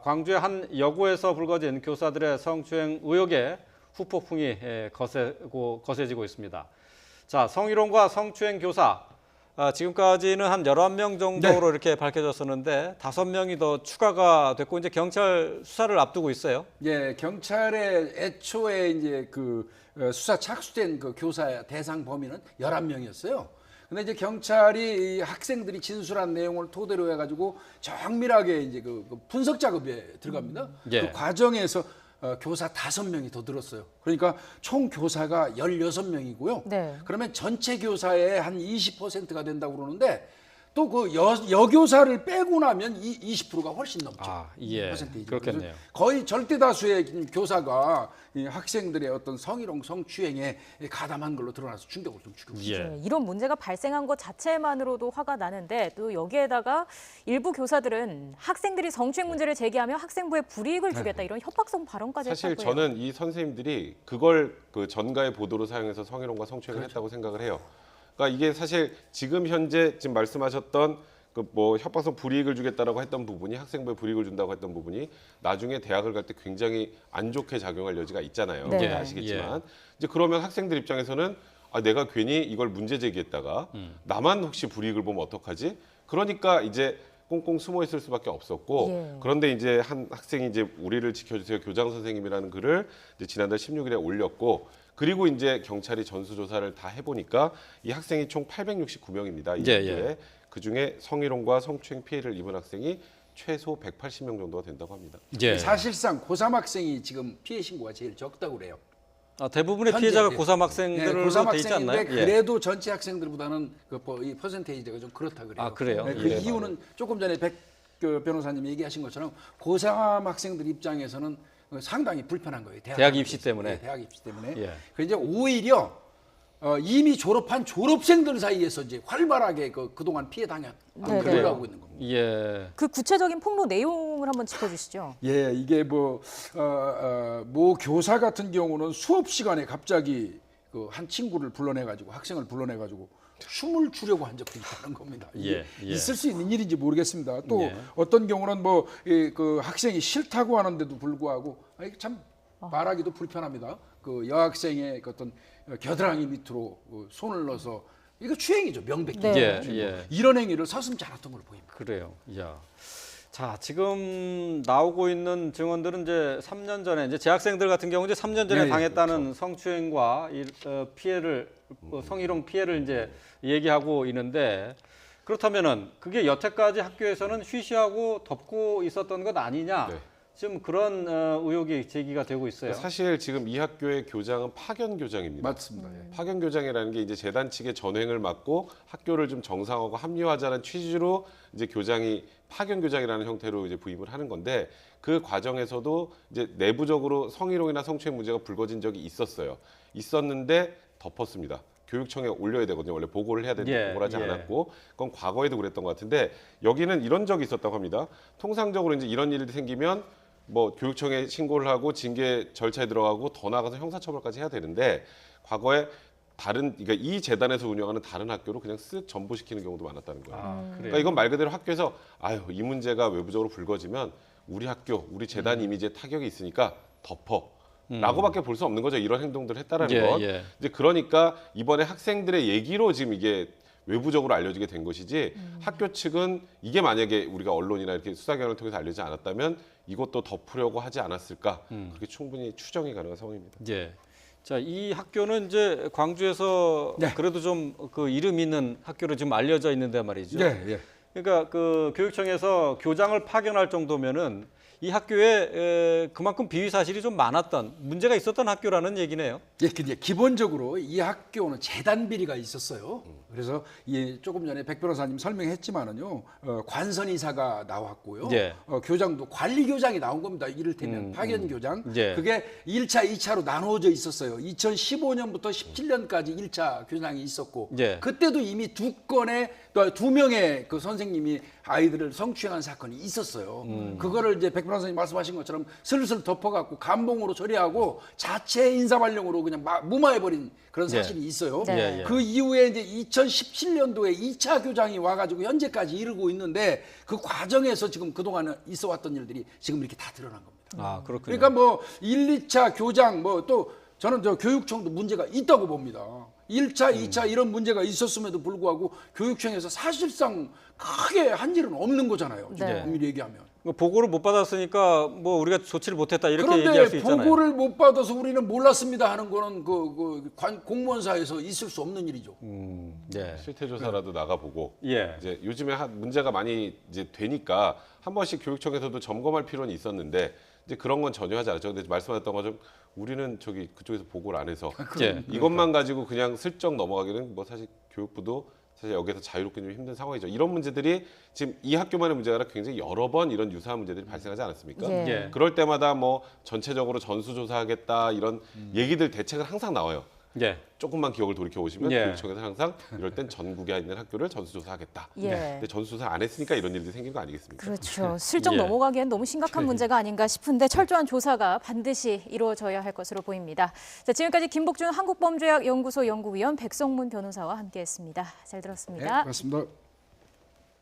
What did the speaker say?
광주의 한 여고에서 불거진 교사들의 성추행 의혹에 후폭풍이 거세지고 있습니다. 자, 성희롱과 성추행 교사 지금까지는 한 11명 정도로 이렇게 밝혀졌었는데 5명이 더 추가가 됐고 이제 경찰 수사를 앞두고 있어요. 예, 경찰의 애초에 이제 그 수사 착수된 그 교사 대상 범위는 11명이었어요. 근데 이제 경찰이 이 학생들이 진술한 내용을 토대로 해가지고 정밀하게 이제 그 분석 작업에 들어갑니다. 예. 그 과정에서 교사 5명이 더 들었어요. 그러니까 총 교사가 16명이고요. 네. 그러면 전체 교사의 한 20%가 된다고 그러는데 또 그 여교사를 빼고 나면 20%가 훨씬 넘죠. 예. 그렇겠네요. 거의 절대 다수의 교사가 이 학생들의 어떤 성희롱, 성추행에 가담한 걸로 드러나서 충격을 좀 주고 있습니다. 네, 이런 문제가 발생한 것 자체만으로도 화가 나는데 또 여기에다가 일부 교사들은 학생들이 성추행 문제를 제기하며 학생부에 불이익을 주겠다 이런 협박성 발언까지 사실 했다고요. 저는 이 선생님들이 그걸 그 전가의 보도로 사용해서 성희롱과 성추행을 했다고 생각을 해요. 그러니까 이게 사실 지금 현재 지금 말씀하셨던 그 뭐 협박성 불이익을 주겠다라고 했던 부분이 학생부에 불이익을 준다고 했던 부분이 나중에 대학을 갈 때 굉장히 안 좋게 작용할 여지가 있잖아요. 네. 아시겠지만 이제 그러면 학생들 입장에서는 내가 괜히 이걸 문제 제기했다가 나만 혹시 불이익을 보면 어떡하지? 그러니까 이제 꽁꽁 숨어 있을 수밖에 없었고 예. 그런데 이제 한 학생이 이제 우리를 지켜주세요 교장 선생님이라는 글을 이제 지난달 16일에 올렸고 그리고 이제 경찰이 전수조사를 다 해보니까 이 학생이 총 869명입니다. 이 학교에 그 중에 성희롱과 성추행 피해를 입은 학생이 최소 180명 정도가 된다고 합니다. 예. 사실상 고3 학생이 지금 피해 신고가 제일 적다고 그래요. 대부분의 현재, 피해자가 네. 고3 학생들로 고3 돼 있지 않나요? 학생인데 그래도 전체 학생들보다는 이 퍼센테이지가 좀 그렇다 그래요. 그래요? 네, 그 이유는 조금 전에 백 변호사님이 얘기하신 것처럼 고3 학생들 입장에서는 상당히 불편한 거예요. 대학 입시 때문에. 네, 대학 입시 때문에. 예. 그래서 이제 오히려 이미 졸업한 졸업생들 사이에서 이제 활발하게 그동안 피해 당한 네, 걸 하고 있는 겁니다. 예. 그 구체적인 폭로 내용을 한번 짚어주시죠. 예, 이게 모 교사 같은 경우는 수업 시간에 갑자기 그 한 친구를 불러내가지고 학생을 불러내가지고 춤을 추려고 한 적도 있다는 겁니다. 예. 있을 수 있는 일인지 모르겠습니다. 또 예. 어떤 경우는 그 학생이 싫다고 하는데도 불구하고 참 말하기도 불편합니다. 그 여학생의 그 어떤 겨드랑이 밑으로 손을 넣어서 이거 추행이죠, 명백히. 네. 이런 행위를 서슴지 않았던 걸로 보입니다. 그래요. 이야. 자, 지금 나오고 있는 증언들은 이제 3년 전에 이제 재학생들 같은 경우 이제 3년 전에 네, 당했다는 그렇죠. 성추행과 피해를 성희롱 피해를 이제 얘기하고 있는데 그렇다면은 그게 여태까지 학교에서는 쉬쉬하고 덮고 있었던 것 아니냐? 네. 지금 그런 의혹이 제기가 되고 있어요. 사실 지금 이 학교의 교장은 파견 교장입니다. 맞습니다. 예. 파견 교장이라는 게 이제 재단 측의 전횡을 막고 학교를 좀 정상화하고 합리화하자는 취지로 이제 교장이 파견 교장이라는 형태로 이제 부임을 하는 건데 그 과정에서도 이제 내부적으로 성희롱이나 성추행 문제가 불거진 적이 있었는데 덮었습니다. 교육청에 올려야 되거든요. 원래 보고를 해야 되는데 보고를 하지 않았고 그건 과거에도 그랬던 것 같은데 여기는 이런 적이 있었다고 합니다. 통상적으로 이제 이런 일이 생기면 뭐 교육청에 신고를 하고 징계 절차에 들어가고 더 나아가서 형사처벌까지 해야 되는데 과거에 그러니까 이 재단에서 운영하는 다른 학교로 그냥 쓱 전보시키는 경우도 많았다는 거예요. 그러니까 이건 말 그대로 학교에서 이 문제가 외부적으로 불거지면 우리 학교, 우리 재단 이미지에 타격이 있으니까 덮어. 라고밖에 볼 수 없는 거죠. 이런 행동들을 했다라는 건. 이제 그러니까 이번에 학생들의 얘기로 지금 이게 외부적으로 알려지게 된 것이지 학교 측은 이게 만약에 우리가 언론이나 이렇게 수사기관을 통해서 알려지지 않았다면 이것도 덮으려고 하지 않았을까 그렇게 충분히 추정이 가능한 상황입니다. 예. 자, 이 학교는 이제 광주에서 그래도 좀 그 이름 있는 학교로 지금 알려져 있는데 말이죠. 예. 그러니까 그 교육청에서 교장을 파견할 정도면은 이 학교에 그만큼 비위 사실이 좀 많았던 문제가 있었던 학교라는 얘기네요. 예, 근데 기본적으로 이 학교는 재단 비리가 있었어요. 그래서 조금 전에 백 변호사님 설명했지만은요, 관선 이사가 나왔고요. 예. 교장도 관리 교장이 나온 겁니다. 이를테면 파견 교장. 예. 그게 1차, 2차로 나누어져 있었어요. 2015년부터 17년까지 1차 교장이 있었고 예. 그때도 이미 2건의 또 2명의 그 선생님이 아이들을 성추행한 사건이 있었어요. 그거를 이제 백변 선생님 말씀하신 것처럼 슬슬 덮어갖고 감봉으로 처리하고 자체 인사발령으로 그냥 무마해버린 그런 사실이 있어요. 네. 예. 그 이후에 이제 2017년도에 2차 교장이 와가지고 현재까지 이르고 있는데 그 과정에서 지금 그동안 있어왔던 일들이 지금 이렇게 다 드러난 겁니다. 아, 그렇군요. 그러니까 뭐 1, 2차 교장 뭐 또 저는 저 교육청도 문제가 있다고 봅니다. 1차, 2차 이런 문제가 있었음에도 불구하고 교육청에서 사실상 크게 한 일은 없는 거잖아요. 네. 엄밀히 얘기하면. 보고를 못 받았으니까 뭐 우리가 조치를 못했다 이렇게 얘기할 수 그런데 있잖아요. 보고를 못 받아서 우리는 몰랐습니다 하는 거는 공무원사에서 있을 수 없는 일이죠. 예. 실태 조사라도 나가보고 예. 이제 요즘에 문제가 많이 이제 되니까 한 번씩 교육청에서도 점검할 필요는 있었는데 이제 그런 건 전혀 하지 않았죠. 근데 말씀하셨던 것처럼 우리는 저기 그쪽에서 보고를 안 해서 예. 이것만 가지고 그냥 슬쩍 넘어가기는 뭐 사실 교육부도 사실 여기서 자유롭게 좀 힘든 상황이죠. 이런 문제들이 지금 이 학교만의 문제가 아니라 굉장히 여러 번 이런 유사한 문제들이 발생하지 않았습니까? 예. 예. 그럴 때마다 뭐 전체적으로 전수조사하겠다 이런 얘기들 대책은 항상 나와요. 예. 조금만 기억을 돌이켜 보시면 예. 교육청에서 항상 이럴 땐 전국에 있는 학교를 전수조사하겠다. 예. 근데 전수조사 안 했으니까 이런 일들이 생긴 거 아니겠습니까? 그렇죠. 슬쩍 예. 넘어가기엔 너무 심각한 문제가 아닌가 싶은데 철저한 조사가 반드시 이루어져야 할 것으로 보입니다. 자, 지금까지 김복준 한국범죄학연구소 연구위원 백성문 변호사와 함께했습니다. 잘 네, 들었습니다. 맞습니다.